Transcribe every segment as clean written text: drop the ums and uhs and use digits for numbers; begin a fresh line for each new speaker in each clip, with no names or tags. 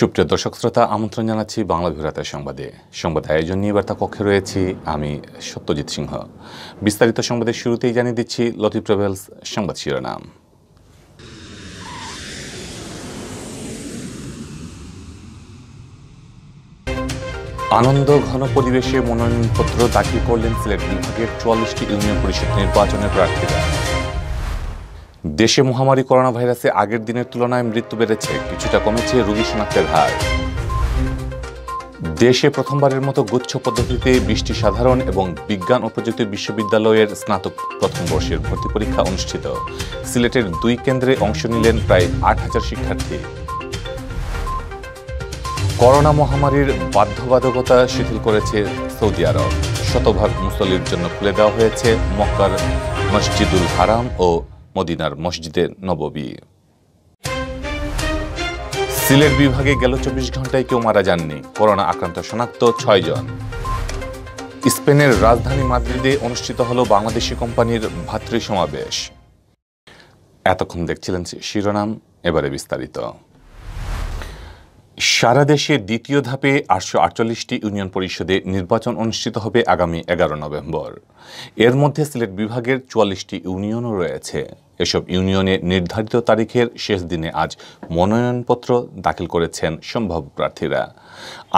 সুপ্রিয় দর্শক শ্রোতা, আমন্ত্রণ জানাচ্ছি বাংলা বিভ্রাতের সংবাদে। সংবাদ আয়োজন নিয়ে বার্তা কক্ষে রয়েছি আমি সত্যজিৎ সিংহ। বিস্তারিত সংবাদের শুরুতেই জানিয়ে দিচ্ছি লতিফ ট্রাভেলস সংবাদ শিরোনাম। আনন্দ ঘন পরিবেশে মনোনয়নপত্র দাখিল করলেন সিলেট বিভাগের ৪৪টি ইউনিয়ন পরিষদ নির্বাচনের প্রার্থীরা। দেশে মহামারী করোনা ভাইরাসে আগের দিনের তুলনায় মৃত্যু বেড়েছে, কিছুটা কমেছে রোগী শনাক্তের হার। দেশে প্রথমবারের মতো গুচ্ছ পদ্ধতিতে ২০টি সাধারণ এবং বিজ্ঞান ও প্রযুক্তি বিশ্ববিদ্যালয়ের স্নাতক প্রথম বর্ষের ভর্তি পরীক্ষা অনুষ্ঠিত। সিলেটের ২ কেন্দ্রে অংশ নিলেন প্রায় ৮,০০০ শিক্ষার্থী। করোনা মহামারীর বাধ্যবাধকতা শিথিল করেছে সৌদি আরব। শতভাগ মুসল্লির জন্য খুলে দেওয়া হয়েছে মক্কার মসজিদুল হারাম ও মদিনার মসজিদে নববী। সিলেট বিভাগে গেল ২৪ ঘন্টায় কেউ মারা যাননি, করোনা আক্রান্ত শনাক্ত ৬ জন। স্পেনের রাজধানী মাদ্রিদে অনুষ্ঠিত হল বাংলাদেশি কোম্পানির ভাতৃ সমাবেশ। এতক্ষণ দেখছিলেন শিরোনাম, এবারে বিস্তারিত। সারা দেশে দ্বিতীয় ধাপে ৮৪৮টি ইউনিয়ন পরিষদে নির্বাচন অনুষ্ঠিত হবে আগামী ১১ নভেম্বর। এর মধ্যে সিলেট বিভাগের ৪৪টি ইউনিয়নও রয়েছে। এসব ইউনিয়নে নির্ধারিত তারিখের শেষ দিনে আজ মনোনয়নপত্র দাখিল করেছেন সম্ভাব্য প্রার্থীরা।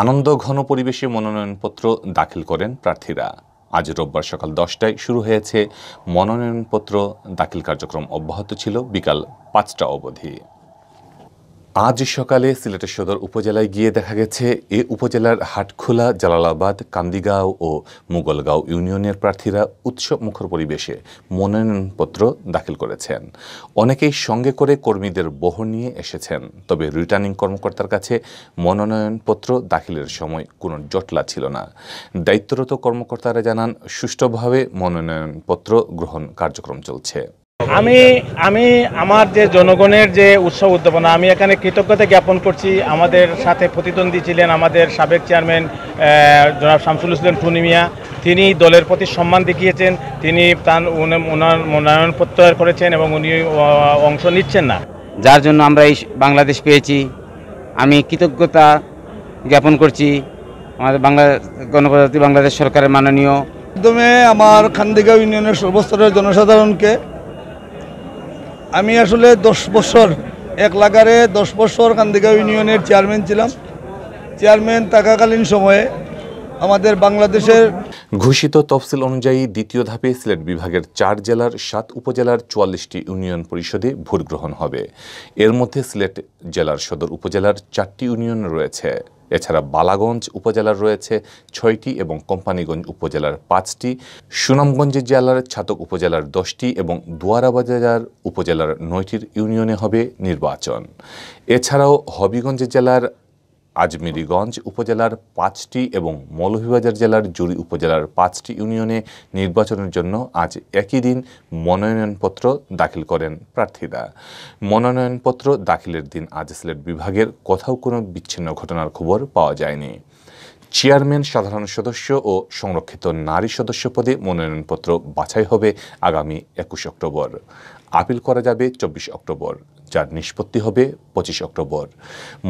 আনন্দ ঘন পরিবেশে মনোনয়নপত্র দাখিল করেন প্রার্থীরা। আজ রোববার সকাল ১০টায় শুরু হয়েছে মনোনয়নপত্র দাখিল কার্যক্রম, অব্যাহত ছিল বিকাল ৫টা অবধি। আজ সকালে সিলেটের সদর উপজেলায় গিয়ে দেখা গেছে এ উপজেলার হাটখোলা, জালালাবাদ, কান্দিগাঁও ও মুগলগাঁও ইউনিয়নের প্রার্থীরা উৎসব মুখর পরিবেশে মনোনয়নপত্র দাখিল করেছেন। অনেকেই সঙ্গে করে কর্মীদের বহর নিয়ে এসেছেন। তবে রিটার্নিং কর্মকর্তার কাছে মনোনয়নপত্র দাখিলের সময় কোনো জটলা ছিল না। দায়িত্বরত কর্মকর্তারা জানান, সুষ্ঠুভাবে মনোনয়নপত্র গ্রহণ কার্যক্রম চলছে।
আমি আমার যে জনগণের যে উৎসব উদ্যাপনা, আমি এখানে কৃতজ্ঞতা জ্ঞাপন করছি। আমাদের সাথে প্রতিদ্বন্দ্বী ছিলেন আমাদের সাবেক চেয়ারম্যান জনাব শামসুল ইসলাম টুনি মিয়া। তিনি দলের প্রতি সম্মান দেখিয়েছেন, তিনি ওনার মনোনয়নপত্র করেছেন এবং উনি অংশ নিচ্ছেন না,
যার জন্য আমরা এই বাংলাদেশ পেয়েছি। আমি কৃতজ্ঞতা জ্ঞাপন করছি আমাদের গণপ্রজাতন্ত্রী বাংলাদেশ সরকারের মাননীয়
মাধ্যমে আমার কান্দিগাঁও ইউনিয়নের সর্বস্তরের জনসাধারণকে আমি আসলে ১০ বছর এক লাগারে ১০ বছর কান্দিগাঁও ইউনিয়নের চেয়ারম্যান ছিলাম। চেয়ারম্যান থাকাকালীন সময়ে আমাদের বাংলাদেশের
ঘোষিত তফসিল অনুযায়ী দ্বিতীয় ধাপে সিলেট বিভাগের ৪ জেলার ৭ উপজেলার ৪৪টি ইউনিয়ন পরিষদে ভোট গ্রহণ হবে। এর মধ্যে সিলেট জেলার সদর উপজেলার ৪টি ইউনিয়ন রয়েছে। এছাড়া বালাগঞ্জ উপজেলার রয়েছে ৬টি এবং কোম্পানীগঞ্জ উপজেলার ৫টি, সুনামগঞ্জ জেলার ছাতক উপজেলার 10টি এবং দুয়ারাবাজার উপজেলার ৯টির ইউনিয়নে হবে নির্বাচন। এছাড়াও হবিগঞ্জ জেলার আজমিরিগঞ্জ উপজেলার ৫টি এবং মৌলভীবাজার জেলার জুড়ি উপজেলার ৫টি ইউনিয়নে নির্বাচনের জন্য আজ একই দিন মনোনয়নপত্র দাখিল করেন প্রার্থীরা। মনোনয়নপত্র দাখিলের দিন আজ সিলেট বিভাগের কোথাও কোনো বিচ্ছিন্ন ঘটনার খবর পাওয়া যায়নি। চেয়ারম্যান, সাধারণ সদস্য ও সংরক্ষিত নারী সদস্য পদে মনোনয়নপত্র বাছাই হবে আগামী ২১ অক্টোবর। আপিল করা যাবে ২৪ অক্টোবর, যার নিষ্পত্তি হবে ২৫ অক্টোবর।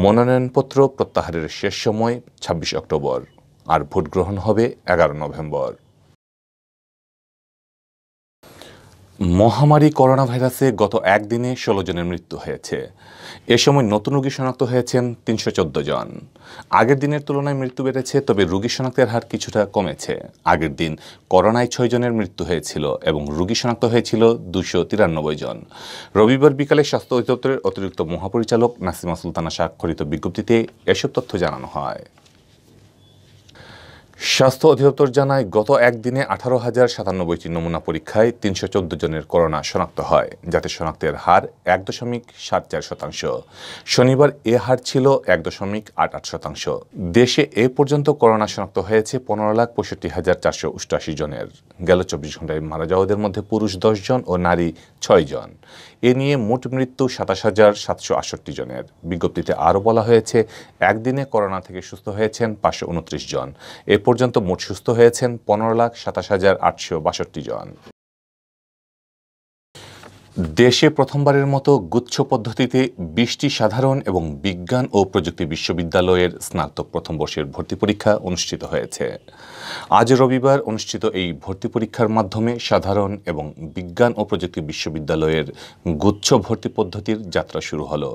মনোনয়নপত্র প্রত্যাহারের শেষ সময় ২৬ অক্টোবর, আর ভোট গ্রহণ হবে ১১ নভেম্বর। মহামারী করোনা ভাইরাসে গত একদিনে ১৬ জনের মৃত্যু হয়েছে। এ সময় নতুন রোগী শনাক্ত হয়েছেন ৩১৪ জন। আগের দিনের তুলনায় মৃত্যু বেড়েছে, তবে রোগী শনাক্তের হার কিছুটা কমেছে। আগের দিন করোনায় ৬ জনের মৃত্যু হয়েছিল এবং রোগী শনাক্ত হয়েছিল ২৯৩ জন। রবিবার বিকালে স্বাস্থ্য অধিদপ্তরের অতিরিক্ত মহাপরিচালক নাসিমা সুলতানা স্বাক্ষরিত বিজ্ঞপ্তিতে এসব তথ্য জানানো হয়। স্বাস্থ্য অধিদপ্তর জানায়, গত একদিনে ১৮,০৯৭টি নমুনা পরীক্ষায় ৩১৪ জনের করোনা শনাক্ত হয়, যাতে শনাক্তের হার ১.৭৪%। শনিবার এ হার ছিল ১.৮৮%। দেশে এ পর্যন্ত করোনা শনাক্ত হয়েছে ১৫,৬৫,৪৮৮ জনের। গেল ২৪ ঘন্টায় মারা যাওয়াদের মধ্যে পুরুষ ১০ জন ও নারী ৬ জন। এ নিয়ে মোট মৃত্যু ২৭,৭৬৮ জনের। বিজ্ঞপ্তিতে আরও বলা হয়েছে, একদিনে করোনা থেকে সুস্থ হয়েছেন ৫২৯ জন। এ পর্যন্ত মোট সুস্থ হয়েছেন ১৫,২৭,৮৬২ জন। দেশে প্রথমবারের মতো গুচ্ছ পদ্ধতিতে 20টি সাধারণ এবং বিজ্ঞান ও প্রযুক্তি বিশ্ববিদ্যালয়ের স্নাতক প্রথম বর্ষের ভর্তি পরীক্ষা অনুষ্ঠিত হয়েছে। আজ রবিবার অনুষ্ঠিত এই ভর্তি পরীক্ষার মাধ্যমে সাধারণ এবং বিজ্ঞান ও প্রযুক্তি বিশ্ববিদ্যালয়ের গুচ্ছ ভর্তি পদ্ধতির যাত্রা শুরু হলো।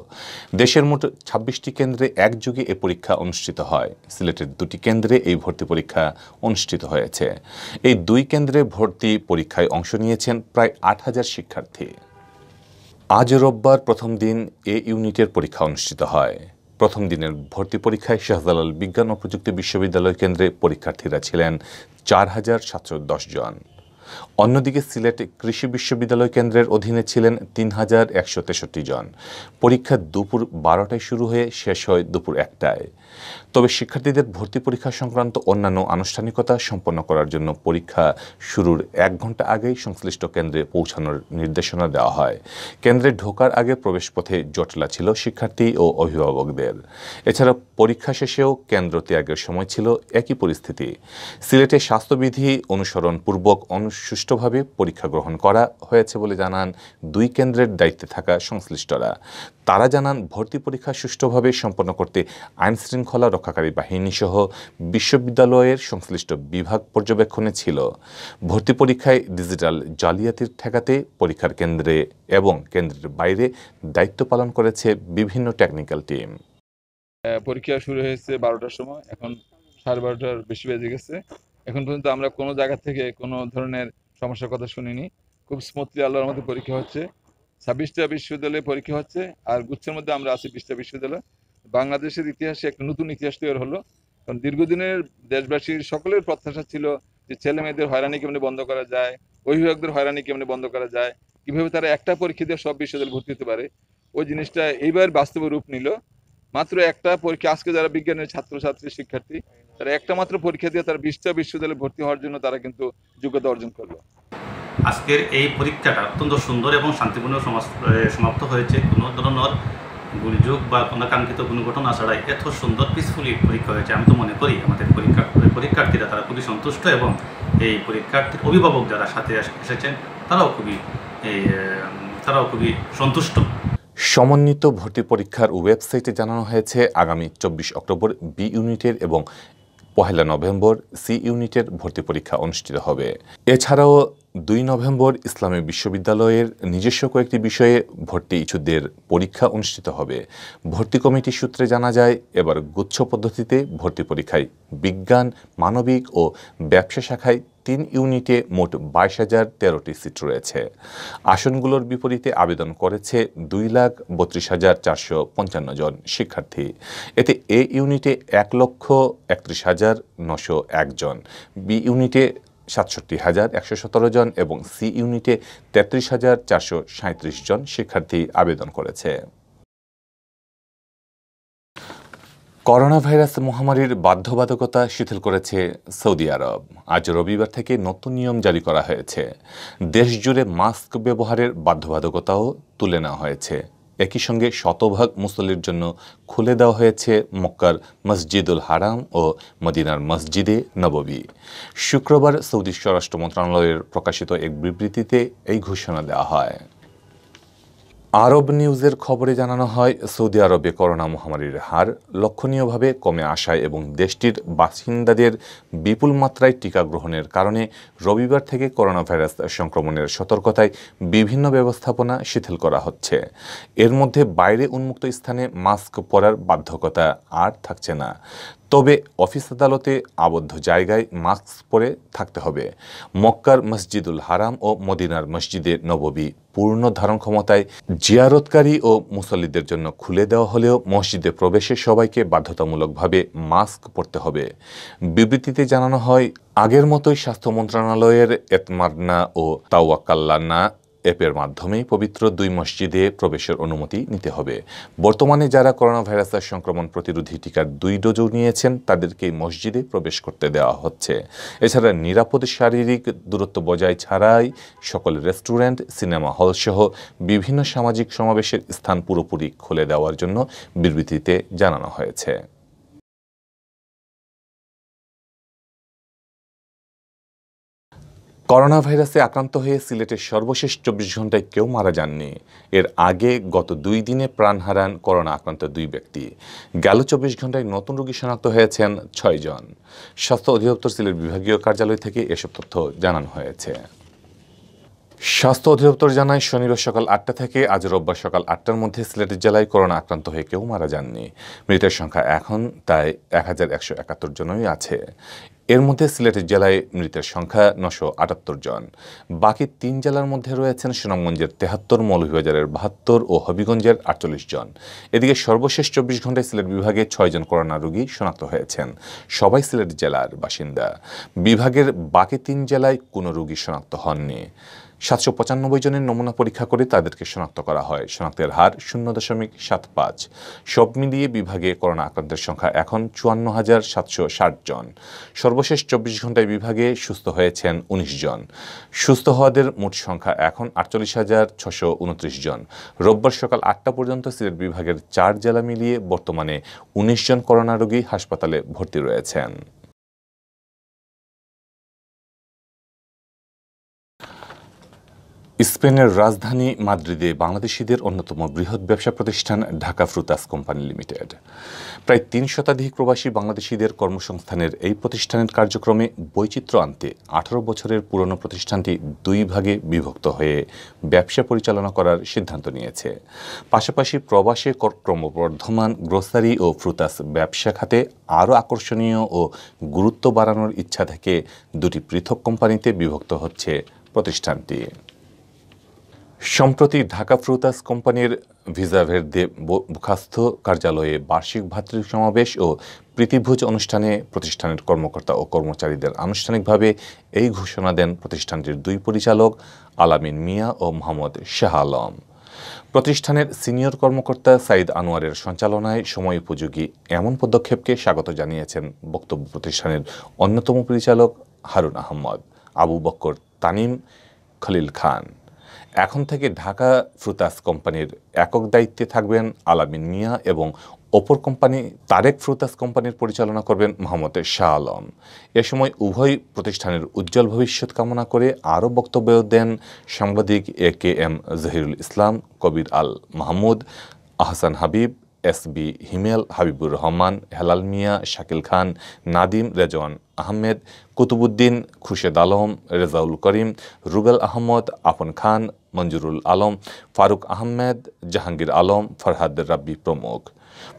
দেশের মোট 26টি কেন্দ্রে একযোগে এ পরীক্ষা অনুষ্ঠিত হয়। সিলেটের 2টি কেন্দ্রে এই ভর্তি পরীক্ষা অনুষ্ঠিত হয়েছে। এই 2 কেন্দ্রে ভর্তি পরীক্ষায় অংশ নিয়েছেন প্রায় 8,000 শিক্ষার্থী। আজ রোববার প্রথম দিন এ ইউনিটের পরীক্ষা অনুষ্ঠিত হয়। প্রথম দিনের ভর্তি পরীক্ষায় শাহজালাল বিজ্ঞান ও প্রযুক্তি বিশ্ববিদ্যালয় কেন্দ্রে পরীক্ষার্থীরা ছিলেন 4,710 জন। অন্যদিকে সিলেট কৃষি বিশ্ববিদ্যালয় কেন্দ্রের অধীনে ছিলেন 3,163 জন। পরীক্ষা দুপুর 12টায় শুরু হয়ে শেষ হয় দুপুর 1টায়। তবে শিক্ষার্থীদের ভর্তি পরীক্ষা সংক্রান্ত অন্যান্য আনুষ্ঠানিকতা সম্পন্ন করার জন্য পরীক্ষা শুরুর 1 ঘন্টা আগেই সংশ্লিষ্ট কেন্দ্রে পৌঁছানোর নির্দেশনা দেওয়া হয়। কেন্দ্রে ঢোকার আগে প্রবেশপথে জটলা ছিল শিক্ষার্থী ও অভিভাবকদের। এছাড়া পরীক্ষা শেষেও কেন্দ্র ত্যাগের সময় ছিল একই পরিস্থিতি। সিলেটে স্বাস্থ্যবিধি অনুসরণ পূর্বক সুষ্ঠুভাবে পরীক্ষা গ্রহণ করা হয়েছে বলে জানান 2 কেন্দ্রের দায়িত্বে থাকা সংশ্লিষ্টরা। তারা জানান ভর্তি পরীক্ষা সুষ্ঠুভাবে সম্পন্ন করতে আইনশৃঙ্খলা রক্ষাকারী বাহিনী সহ বিশ্ববিদ্যালয়ের সংশ্লিষ্ট বিভাগ পর্যবেক্ষণে ছিল। ভর্তি পরীক্ষায় ডিজিটাল জালিয়াতির ঠেকাতে পরীক্ষার কেন্দ্রে এবং কেন্দ্রের বাইরে দায়িত্ব পালন করেছে বিভিন্ন টেকনিক্যাল টিম।
পরীক্ষা শুরু হয়েছে 12টার সময়, এখন 12:30টার বেশি বেজে গেছে। এখন পর্যন্ত আমরা কোনো জায়গা থেকে কোনো ধরনের সমস্যার কথা শুনিনি। খুব স্মুথলি আল্লাহর মতো পরীক্ষা হচ্ছে। 26টা বিশ্ববিদ্যালয়ে পরীক্ষা হচ্ছে, আর গুচ্ছের মধ্যে আমরা আছি 20টা বিশ্ববিদ্যালয়। বাংলাদেশের ইতিহাসে একটা নতুন ইতিহাস তৈরি হলো, কারণ দীর্ঘদিনের দেশবাসীর সকলের প্রত্যাশা ছিল যে ছেলে মেয়েদের হয়রানি কেমনি বন্ধ করা যায়, অভিভাবকদের হয়রানি কেমনি বন্ধ করা যায়, কিভাবে তারা একটা পরীক্ষা দিয়ে সব বিশ্ববিদ্যালয়ে ভর্তি হতে পারে। ওই জিনিসটা এইবার বাস্তবে রূপ নিল। মাত্র একটা পরীক্ষা, আজকে যারা বিজ্ঞানের ছাত্রছাত্রী শিক্ষার্থী, তারা একটা মাত্র পরীক্ষা দিয়ে তারা 20টা বিশ্ববিদ্যালয়ে ভর্তি হওয়ার জন্য তারা কিন্তু যোগ্যতা অর্জন করলো।
আজকের এই পরীক্ষাটা অত্যন্ত সুন্দর এবং শান্তিপূর্ণ সমাপ্ত হয়েছে। কোনো ধরনের দুর্যোগ বা কোনো কাঙ্ক্ষিত কোনো ঘটনা ছাড়াই এত সুন্দর পিসফুলি পরীক্ষা হয়েছে। আমি তো মনে করি আমাদের পরীক্ষার্থীরা তারা খুবই সন্তুষ্ট, এবং এই পরীক্ষার্থীর অভিভাবক যারা সাথে এসেছেন তারাও খুবই সন্তুষ্ট।
সমন্বিত ভর্তি পরীক্ষার ওয়েবসাইটে জানানো হয়েছে আগামী 24 অক্টোবর বি ইউনিটের এবং 1 নভেম্বর সি ইউনিটের ভর্তি পরীক্ষা অনুষ্ঠিত হবে। এছাড়াও 2 নভেম্বর ইসলামী বিশ্ববিদ্যালয়ের নিজস্ব কয়েকটি বিষয়ে ভর্তি ইচ্ছুকদের পরীক্ষা অনুষ্ঠিত হবে। ভর্তি কমিটি সূত্রে জানা যায়, এবার গুচ্ছ পদ্ধতিতে ভর্তি পরীক্ষায় বিজ্ঞান, মানবিক ও ব্যবসা শাখায় 3 ইউনিটে মোট 22,013টি সিট রয়েছে। আসনগুলোর বিপরীতে আবেদন করেছে 2,32,455 জন শিক্ষার্থী। এতে এ ইউনিটে 1,31,901 জন, বি ইউনিটে 67,117 জন এবং সি ইউনিটে 33,437 জন শিক্ষার্থী আবেদন করেছে। করোনা ভাইরাস মহামারীর বাধ্যবাধকতা শিথিল করেছে সৌদি আরব। আজ রবিবার থেকে নতুন নিয়ম জারি করা হয়েছে। দেশজুড়ে মাস্ক ব্যবহারের বাধ্যবাধকতাও তুলে নেওয়া হয়েছে। একই সঙ্গে শতভাগ মুসল্লির জন্য খুলে দেওয়া হয়েছে মক্কার মসজিদুল হারাম ও মদিনার মসজিদে নববী। শুক্রবার সৌদি স্বরাষ্ট্র মন্ত্রণালয়ের প্রকাশিত এক বিবৃতিতে এই ঘোষণা দেওয়া হয়। আরব নিউজের খবরে জানানো হয়, সৌদি আরবে করোনা মহামারীর হার লক্ষণীয়ভাবে কমে আসায় এবং দেশটির বাসিন্দাদের বিপুল মাত্রায় টিকা গ্রহণের কারণে রবিবার থেকে করোনা ভাইরাস সংক্রমণের সতর্কতায় বিভিন্ন ব্যবস্থাপনা শিথিল করা হচ্ছে। এর মধ্যে বাইরে উন্মুক্ত স্থানে মাস্ক পরার বাধ্যকতা আর থাকছে না। তবে অফিস আদালতে আবদ্ধ জায়গায় মাস্ক পরে থাকতে হবে। মক্কার মসজিদুল হারাম ও মদিনার মসজিদে নববী পূর্ণ ধারণ ক্ষমতায় জিয়ারতকারী ও মুসল্লিদের জন্য খুলে দেওয়া হলেও মসজিদে প্রবেশে সবাইকে বাধ্যতামূলকভাবে মাস্ক পরতে হবে। বিবৃতিতে জানানো হয়, আগের মতোই স্বাস্থ্য মন্ত্রণালয়ের এতমারনা ও তাওয়াক্কালনা অ্যাপের মাধ্যমেই পবিত্র 2 মসজিদে প্রবেশের অনুমতি নিতে হবে। বর্তমানে যারা করোনা ভাইরাসের সংক্রমণ প্রতিরোধী টিকার 2 ডোজও নিয়েছেন তাদেরকেই মসজিদে প্রবেশ করতে দেওয়া হচ্ছে। এছাড়া নিরাপদ শারীরিক দূরত্ব বজায় ছাড়াই সকল রেস্টুরেন্ট, সিনেমা হল সহ বিভিন্ন সামাজিক সমাবেশের স্থান পুরোপুরি খুলে দেওয়ার জন্য বিবৃতিতে জানানো হয়েছে। করোনা ভাইরাসে আক্রান্ত হয়ে সিলেটের সর্বশেষ 24 ঘন্টায় কেউ মারা যাননি। এর আগে গত 2 দিনে প্রাণ হারান করোনা আক্রান্ত 2 ব্যক্তি। গেল 24 ঘন্টায় নতুন রোগী শনাক্ত হয়েছেন 6 জন। স্বাস্থ্য অধিদপ্তর সিলেট বিভাগীয় কার্যালয় থেকে এসব তথ্য জানানো হয়েছে। স্বাস্থ্য অধিদপ্তর জানায় শনিবার সকাল 8টা থেকে আজ রোববার সকাল 8টার মধ্যে সিলেট জেলায় করোনা আক্রান্ত হয়ে কেউ মারা যাননি। মৃতের সংখ্যা এখন তাই 1171 জনই আছে। এর মধ্যে সিলেট জেলায় মৃতের সংখ্যা 978 জন। বাকি 3 জেলার মধ্যে রয়েছেন সুনামগঞ্জের 73, মৌলভীবাজারের 72 ও হবিগঞ্জের 48 জন। এদিকে সর্বশেষ 24 ঘন্টায় সিলেট বিভাগে 6 জন করোনা রোগী শনাক্ত হয়েছেন। সবাই সিলেট জেলার বাসিন্দা। বিভাগের বাকি 3 জেলায় কোনো রোগী শনাক্ত হননি। 795 জনের নমুনা পরীক্ষা করে তাদেরকে শনাক্ত করা হয়। শনাক্তের হার 0.75। সব মিলিয়ে বিভাগে করোনা আক্রান্তের সংখ্যা এখন 54,760 জন। সর্বশেষ 24 ঘন্টায় বিভাগে সুস্থ হয়েছেন 19 জন। সুস্থ হওয়াদের মোট সংখ্যা এখন 48,629 জন। রোববার সকাল 8টা পর্যন্ত সিলেট বিভাগের 4 জেলা মিলিয়ে বর্তমানে 19 জন করোনা রোগী হাসপাতালে ভর্তি রয়েছেন। স্পেনের রাজধানী মাদ্রিদে বাংলাদেশিদের অন্যতম বৃহৎ ব্যবসা প্রতিষ্ঠান ঢাকা ফ্রুতাস কোম্পানি লিমিটেড। প্রায় 3 শতাধিক প্রবাসী বাংলাদেশিদের কর্মসংস্থানের এই প্রতিষ্ঠানের কার্যক্রমে বৈচিত্র্য আনতে 18 বছরের পুরনো প্রতিষ্ঠানটি 2 ভাগে বিভক্ত হয়ে ব্যবসা পরিচালনা করার সিদ্ধান্ত নিয়েছে। পাশাপাশি প্রবাসে ক্রমবর্ধমান গ্রোসারি ও ফ্রুতাস ব্যবসা খাতে আরও আকর্ষণীয় ও গুরুত্ব বাড়ানোর ইচ্ছা থেকে 2টি পৃথক কোম্পানিতে বিভক্ত হচ্ছে প্রতিষ্ঠানটি। সম্প্রতি ঢাকা ফ্রুতাস কোম্পানির ভিসা ভের্দে মুখাস্থ কার্যালয়ে বার্ষিক ভাতৃ সমাবেশ ও প্রীতিভোজ অনুষ্ঠানে প্রতিষ্ঠানের কর্মকর্তা ও কর্মচারীদের আনুষ্ঠানিকভাবে এই ঘোষণা দেন প্রতিষ্ঠানটির 2 পরিচালক আলামিন মিয়া ও মোহাম্মদ শাহ আলম। প্রতিষ্ঠানের সিনিয়র কর্মকর্তা সাইদ আনোয়ারের সঞ্চালনায় সময় উপযোগী এমন পদক্ষেপকে স্বাগত জানিয়েছেন বক্তব্য প্রতিষ্ঠানের অন্যতম পরিচালক হারুন আহমদ, আবু বক্কর তানিম, খলিল খান। এখন থেকে ঢাকা ফ্রুতাস কোম্পানির একক দায়িত্বে থাকবেন আলামিন মিয়া এবং অপর কোম্পানি তারেক ফ্রুতাস কোম্পানির পরিচালনা করবেন মোহাম্মদ শাহ আলম। এ সময় উভয় প্রতিষ্ঠানের উজ্জ্বল ভবিষ্যৎ কামনা করে আরও বক্তব্য দেন সাংবাদিক AKM জহিরুল ইসলাম, কবির আল মাহমুদ, আহসান হাবিব, SB হিমেল, হাবিবুর রহমান, হেলাল মিয়া, শাকিল খান, নাদিম, রেজওয়ান আহমেদ, কুতুবুদ্দিন, খুরশেদ আলম, রেজাউল করিম, রুবেল আহমদ, আপন খান, মঞ্জুরুল আলম, ফারুক আহমেদ, জাহাঙ্গীর আলম, ফরহাদ রাব্বি প্রমুখ।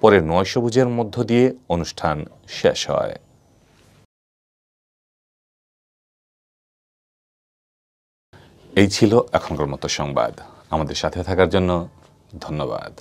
পরে 9 সবুজের মধ্য দিয়ে অনুষ্ঠান শেষ হয়। এই ছিল এখনকার মতো সংবাদ। আমাদের সাথে থাকার জন্য ধন্যবাদ।